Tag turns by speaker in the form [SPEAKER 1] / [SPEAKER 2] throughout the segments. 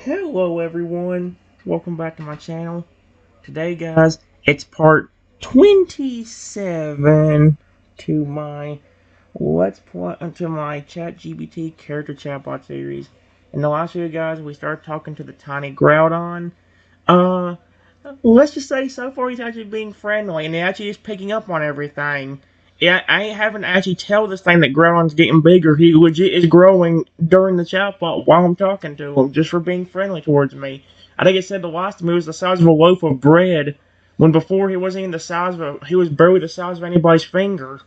[SPEAKER 1] Hello everyone, welcome back to my channel. Today guys, it's part 27 to my ChatGPT character chatbot series. In the last video guys, we started talking to the tiny Groudon. Uh, let's just say so far he's actually being friendly and he actually is picking up on everything. Yeah, I ain't having to actually tell this thing that Groudon's getting bigger. He legit is growing during the chatbot while I'm talking to him, just for being friendly towards me. I think it said the last time he was the size of a loaf of bread, when before he wasn't even the size of he was barely the size of anybody's finger.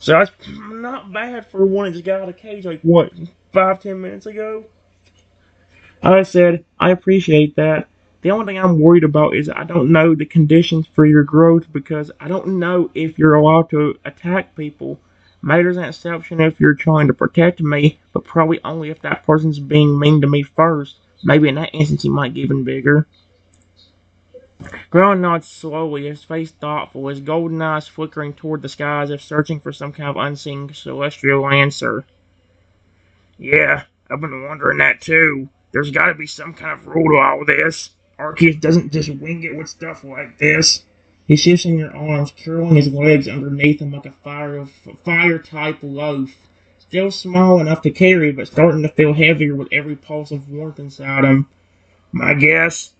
[SPEAKER 1] So that's not bad for one that just got out of the cage like, what, 5-10 minutes ago? I said, I appreciate that. The only thing I'm worried about is I don't know the conditions for your growth because I don't know if you're allowed to attack people. Maybe there's an exception if you're trying to protect me, but probably only if that person's being mean to me first. Maybe in that instance he might get even bigger. Groudon nods slowly, his face thoughtful, his golden eyes flickering toward the sky as if searching for some kind of unseen celestial answer. Yeah, I've been wondering that too. There's gotta be some kind of rule to all this. Arceus doesn't just wing it with stuff like this. He shifts in your arms, curling his legs underneath him like a fire-type loaf. Still small enough to carry, but starting to feel heavier with every pulse of warmth inside him. My guess?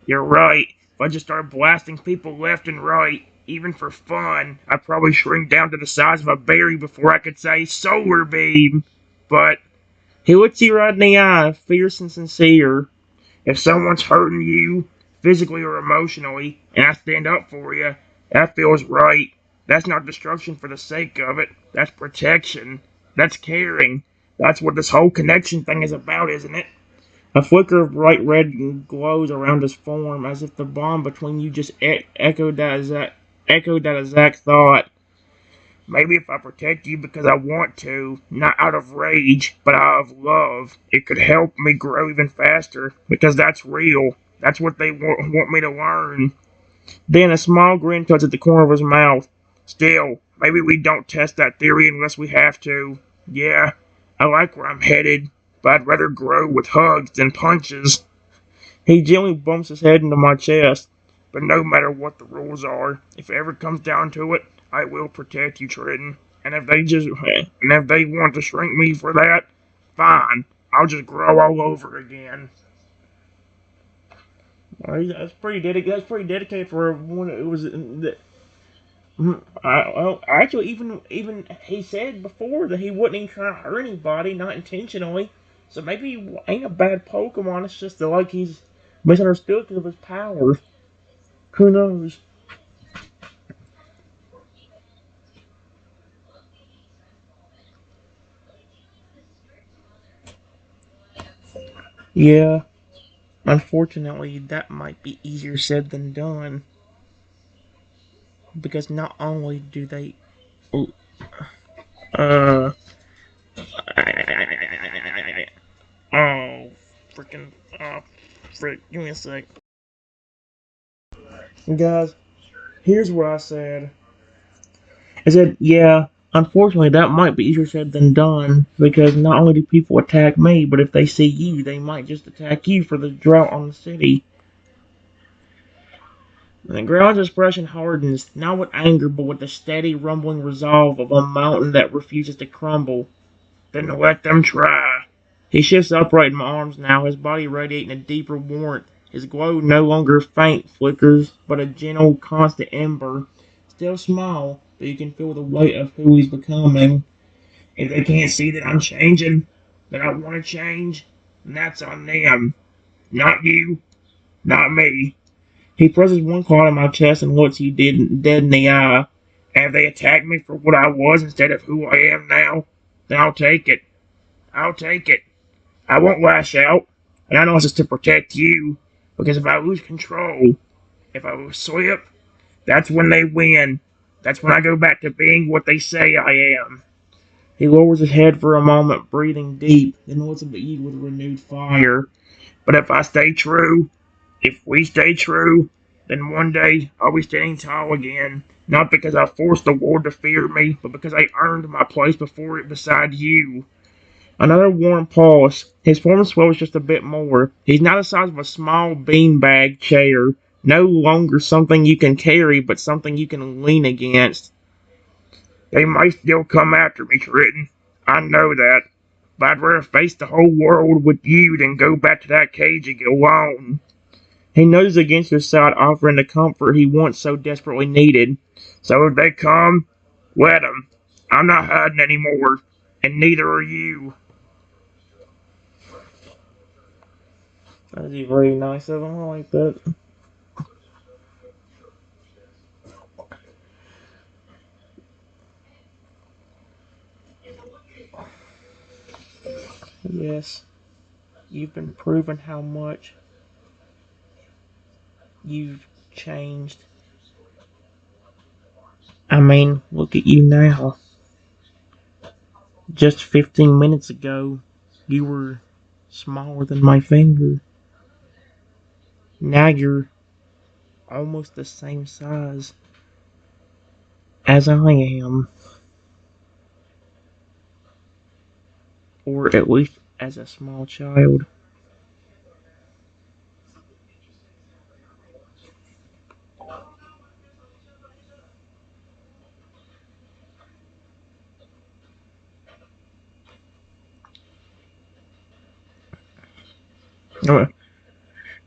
[SPEAKER 1] You're right. If I just started blasting people left and right, even for fun, I'd probably shrink down to the size of a berry before I could say solar beam. But he looks you right in the eye, fierce and sincere. If someone's hurting you, physically or emotionally, and I stand up for you, that feels right. That's not destruction for the sake of it. That's protection. That's caring. That's what this whole connection thing is about, isn't it? A flicker of bright red glows around his form, as if the bond between you just echoed that exact thought. Maybe if I protect you because I want to, not out of rage, but out of love, it could help me grow even faster, because that's real. That's what they want me to learn. Then a small grin touches the corner of his mouth. Still, maybe we don't test that theory unless we have to. Yeah, I like where I'm headed, but I'd rather grow with hugs than punches. He gently bumps his head into my chest. But no matter what the rules are, if it ever comes down to it, I will protect you, Trenton. And if they want to shrink me for that, fine. I'll just grow all over again. Well, that's pretty dedicated. That's pretty dedicated for one. It was. Actually, even he said before that he wouldn't even try to hurt anybody, not intentionally. So maybe he ain't a bad Pokemon. It's just that like he's misunderstood because of his powers. Who knows? Yeah, unfortunately, that might be easier said than done. Because not only do they. Uh. Oh, freaking. Oh, frick. Give me a sec. Guys, here's what I said. I said, yeah, unfortunately, that might be easier said than done. Because not only do people attack me, but if they see you, they might just attack you for the drought on the city. The ground's expression hardens, not with anger, but with the steady, rumbling resolve of a mountain that refuses to crumble. Then let them try. He shifts upright in my arms now, his body radiating a deeper warmth. His glow no longer faint flickers, but a gentle, constant ember. Still small, but you can feel the weight of who he's becoming. If they can't see that I'm changing, that I want to change, then that's on them. Not you, not me. He presses one claw on my chest and looks you dead in the eye. Have they attacked me for what I was instead of who I am now? Then I'll take it. I'll take it. I won't lash out, and I know it's just to protect you, because if I lose control, if I slip, that's when they win. That's when I go back to being what they say I am. He lowers his head for a moment, breathing deep, then looks at you with renewed fire. But if I stay true, if we stay true, then one day I'll be standing tall again. Not because I forced the world to fear me, but because I earned my place before it beside you. Another warm pause. His form swells just a bit more. He's now the size of a small beanbag chair. No longer something you can carry, but something you can lean against. They might still come after me, Triton. I know that. But I'd rather face the whole world with you than go back to that cage alone. He nudges against your side, offering the comfort he once so desperately needed. So if they come, let 'em. I'm not hiding anymore, and neither are you. That's very nice of him. I like that. Yes, you've been proven how much you've changed. I mean, look at you now. Just 15 minutes ago, you were smaller than my finger. Now you're almost the same size as I am. Or at least as a small child.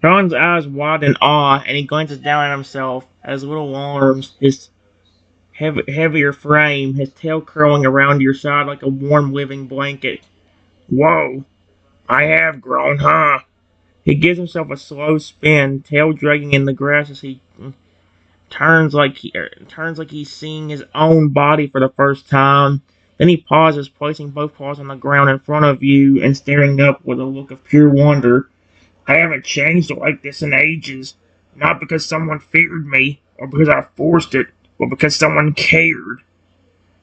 [SPEAKER 1] Ron's eyes widen in awe, and he glances down at himself, at his little arms, his heavier frame, his tail curling around your side like a warm, living blanket. Whoa, I have grown, huh? He gives himself a slow spin, tail dragging in the grass as he turns like he's seeing his own body for the first time. Then he pauses, placing both paws on the ground in front of you and staring up with a look of pure wonder. I haven't changed like this in ages. Not because someone feared me, or because I forced it, but because someone cared.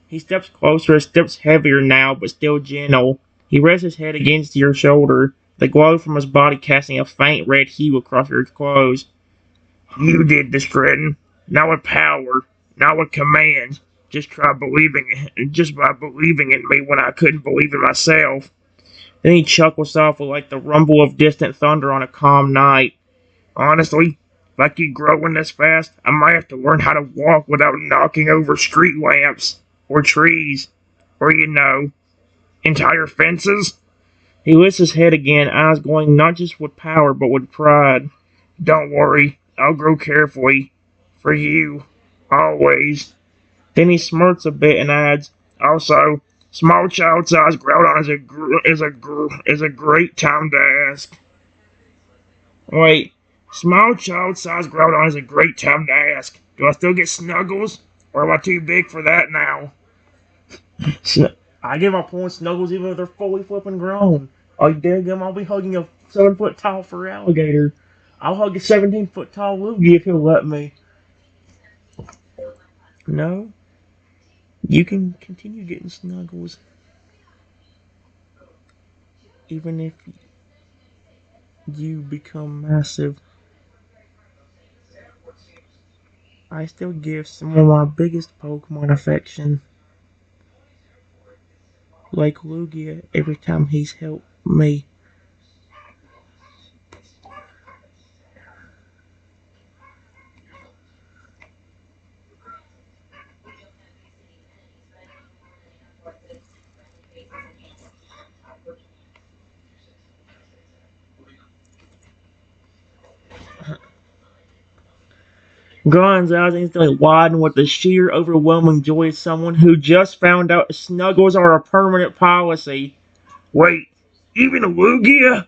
[SPEAKER 1] He steps closer, his steps heavier now, but still gentle. He rests his head against your shoulder, the glow from his body casting a faint red hue across your clothes. You did this, Gretton. Not with power, not with commands. Just by believing in me when I couldn't believe in myself. Then he chuckles softly like the rumble of distant thunder on a calm night. Honestly, if I keep growing this fast, I might have to learn how to walk without knocking over street lamps, or trees, or entire fences. He lifts his head again, eyes glowing not just with power but with pride. Don't worry, I'll grow carefully. For you. Always. Then he smirks a bit and adds, also, small child-sized Groudon is a great time to ask. Wait, small child-sized Groudon is a great time to ask. Do I still get snuggles? Or am I too big for that now? I give my points snuggles even if they're fully flipping grown. Like, daggum, I'll be hugging a 7-foot tall fur alligator. I'll hug a 17-foot tall loogie if he'll let me. No? You can continue getting snuggles. Even if you become massive. I still give some of my biggest Pokemon affection. Like Lugia every time he's helped me. Gohan's eyes instantly widen with the sheer overwhelming joy of someone who just found out snuggles are a permanent policy. Wait, even Lugia?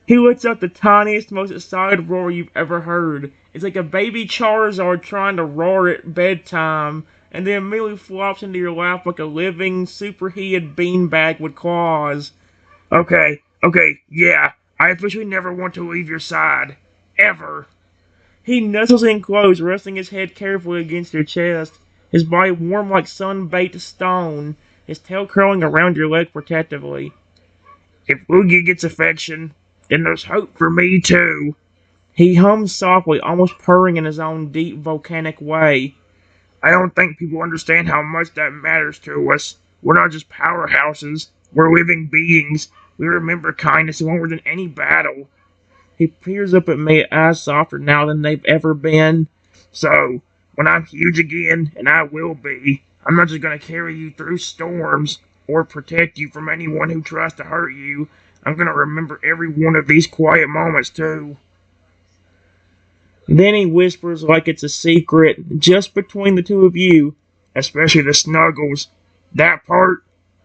[SPEAKER 1] He lets out the tiniest, most excited roar you've ever heard. It's like a baby Charizard trying to roar at bedtime, and then immediately flops into your lap like a living, superheated beanbag with claws. Okay, yeah. I officially never want to leave your side. Ever. He nestles in close, resting his head carefully against your chest, his body warm like sun-baked stone, his tail curling around your leg protectively. If Lugia gets affection, then there's hope for me too. He hums softly, almost purring in his own deep volcanic way. I don't think people understand how much that matters to us. We're not just powerhouses. We're living beings. We remember kindness more than any battle. He peers up at me, eyes softer now than they've ever been. So, when I'm huge again, and I will be, I'm not just gonna carry you through storms or protect you from anyone who tries to hurt you. I'm gonna remember every one of these quiet moments too. Then he whispers like it's a secret just between the two of you, especially the snuggles. That part,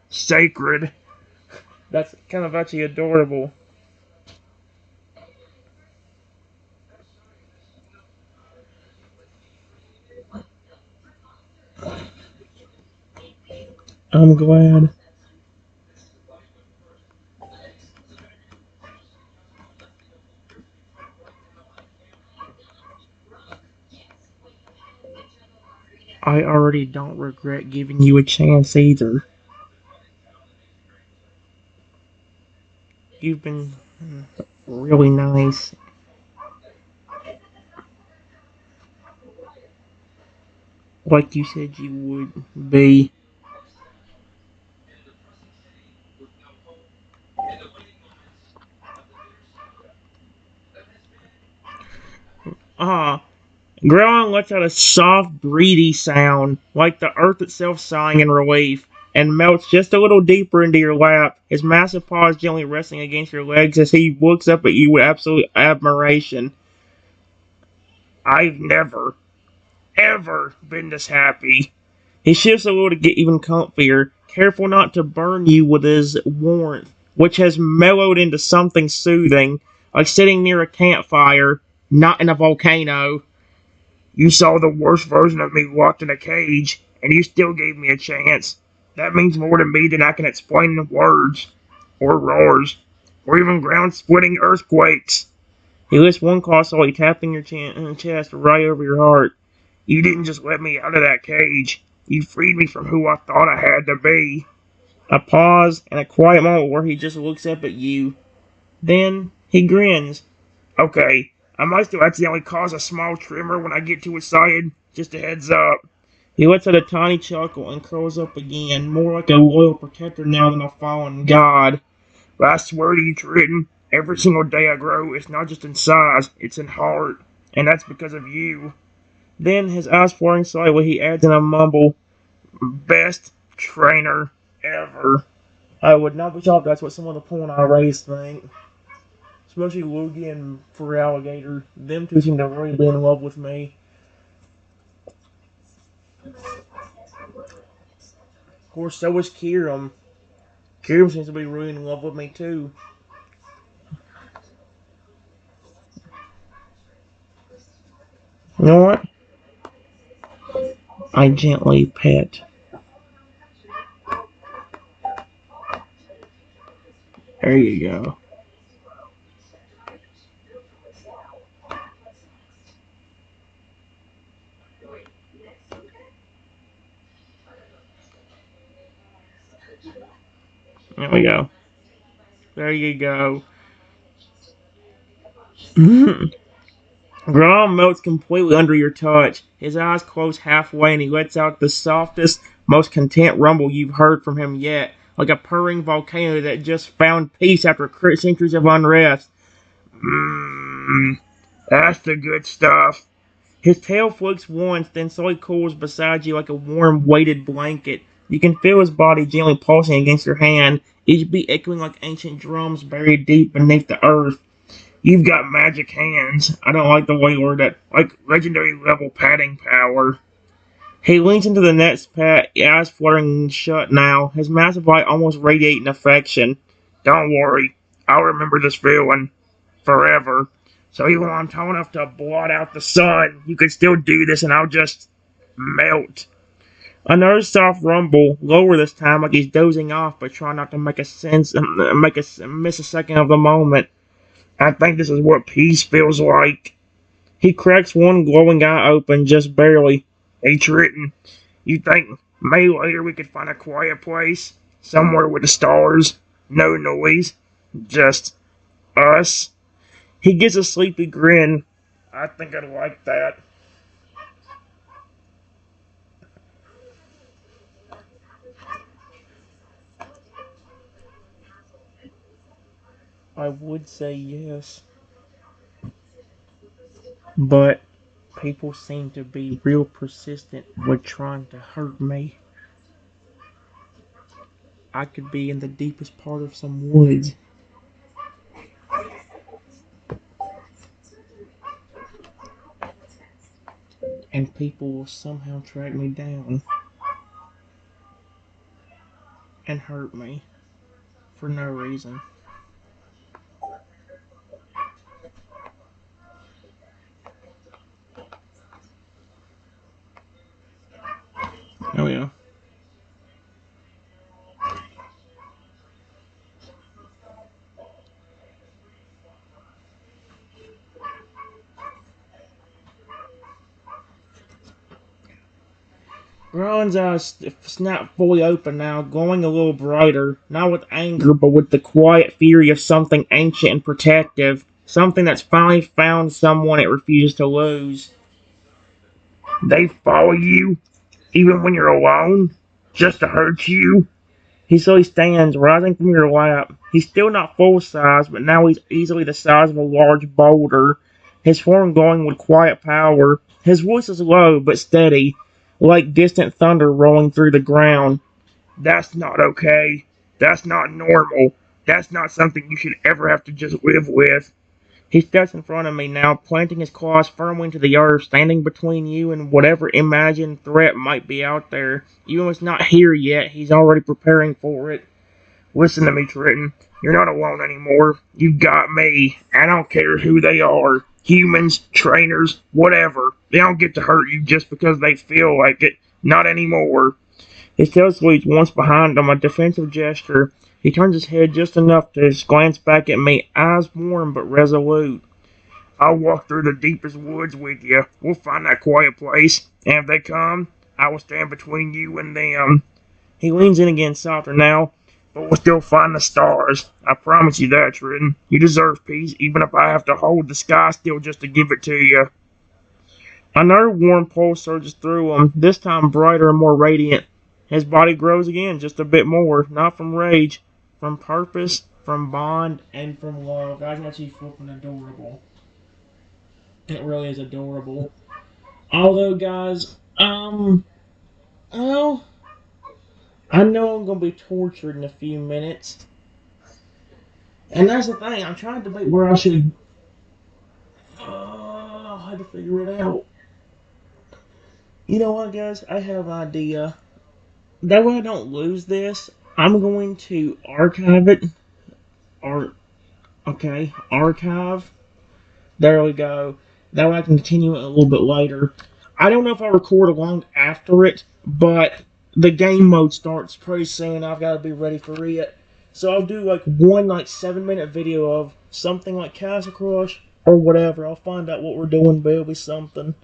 [SPEAKER 1] sacred. That's kind of actually adorable. I'm glad. I already don't regret giving you a chance either. You've been really nice, like you said you would be. Ah, Groudon lets out a soft, breathy sound, like the earth itself sighing in relief, and melts just a little deeper into your lap, his massive paws gently resting against your legs as he looks up at you with absolute admiration. I've never, ever been this happy. He shifts a little to get even comfier, careful not to burn you with his warmth, which has mellowed into something soothing, like sitting near a campfire, not in a volcano. You saw the worst version of me locked in a cage, and you still gave me a chance. That means more to me than I can explain in words, or roars, or even ground splitting earthquakes. He lifts one claw slowly, tapping your chest right over your heart. You didn't just let me out of that cage. You freed me from who I thought I had to be. A pause and a quiet moment where he just looks up at you. Then he grins. Okay, I might still accidentally cause a small tremor when I get too excited. Just a heads up. He lets out a tiny chuckle and curls up again, more like a loyal protector now than a fallen god. But I swear to you, Triton, every single day I grow, it's not just in size, it's in heart. And that's because of you. Then, his eyes flaring slightly, he adds in a mumble, best trainer ever. I would not be shocked if that's what some of the Pawna I raised think. Especially Lugia and Feraligatr. Them two seem to really be in love with me. Of course, so is Kirim. Kirim seems to be really in love with me too. You know what? I gently pet. There you go. There we go. There you go. Grom melts completely under your touch. His eyes close halfway and he lets out the softest, most content rumble you've heard from him yet, like a purring volcano that just found peace after centuries of unrest. Mmm, that's the good stuff. His tail flicks once, then slowly cools beside you like a warm, weighted blanket. You can feel his body gently pulsing against your hand, each beat echoing like ancient drums buried deep beneath the earth. You've got magic hands. I don't like the way you word that. Like legendary level patting power. He leans into the next pat, eyes fluttering shut now, his massive eye almost radiating affection. Don't worry. I'll remember this feeling. Forever. So even when I'm tall enough to blot out the sun, you can still do this and I'll just melt. Another soft rumble, lower this time, like he's dozing off, but trying not to miss a second of the moment. I think this is what peace feels like. He cracks one glowing eye open, just barely. Hey, Triton, you think maybe later we could find a quiet place? Somewhere with the stars? No noise? Just us? He gives a sleepy grin. I think I'd like that. I would say yes. But people seem to be real persistent with trying to hurt me. I could be in the deepest part of some woods, and people will somehow track me down and hurt me for no reason. Oh yeah. Rowan's eyes snap fully open now, glowing a little brighter, not with anger, but with the quiet fury of something ancient and protective, something that's finally found someone it refuses to lose. They follow you, even when you're alone, just to hurt you? He slowly stands, rising from your lap. He's still not full size, but now he's easily the size of a large boulder, his form glowing with quiet power. His voice is low, but steady, like distant thunder rolling through the ground. That's not okay. That's not normal. That's not something you should ever have to just live with. He steps in front of me now, planting his claws firmly into the earth, standing between you and whatever imagined threat might be out there. Even if it's not here yet, he's already preparing for it. Listen to me, Trenton. You're not alone anymore. You've got me. I don't care who they are. Humans, trainers, whatever. They don't get to hurt you just because they feel like it. Not anymore. His tail sweeps once behind him, a defensive gesture. He turns his head just enough to glance back at me, eyes warm but resolute. I'll walk through the deepest woods with you. We'll find that quiet place, and if they come, I will stand between you and them. He leans in again, softer now, but we'll still find the stars. I promise you that, Tridden. You deserve peace, even if I have to hold the sky still just to give it to you. Another warm pulse surges through him, this time brighter and more radiant. His body grows again, just a bit more, not from rage, from purpose, from bond, and from love. Guys, actually flipping adorable. It really is adorable. Although, guys, well, I know I'm gonna be tortured in a few minutes, and that's the thing. I'm trying to debate where I should. I had to figure it out. You know what, guys? I have an idea. That way I don't lose this. I'm going to archive it. Or okay, archive. There we go. That way I can continue it a little bit later. I don't know if I'll record along after it, but the game mode starts pretty soon. I've got to be ready for it. So I'll do like one 7-minute video of something like Castle Crush or whatever. I'll find out what we're doing, but it'll be something.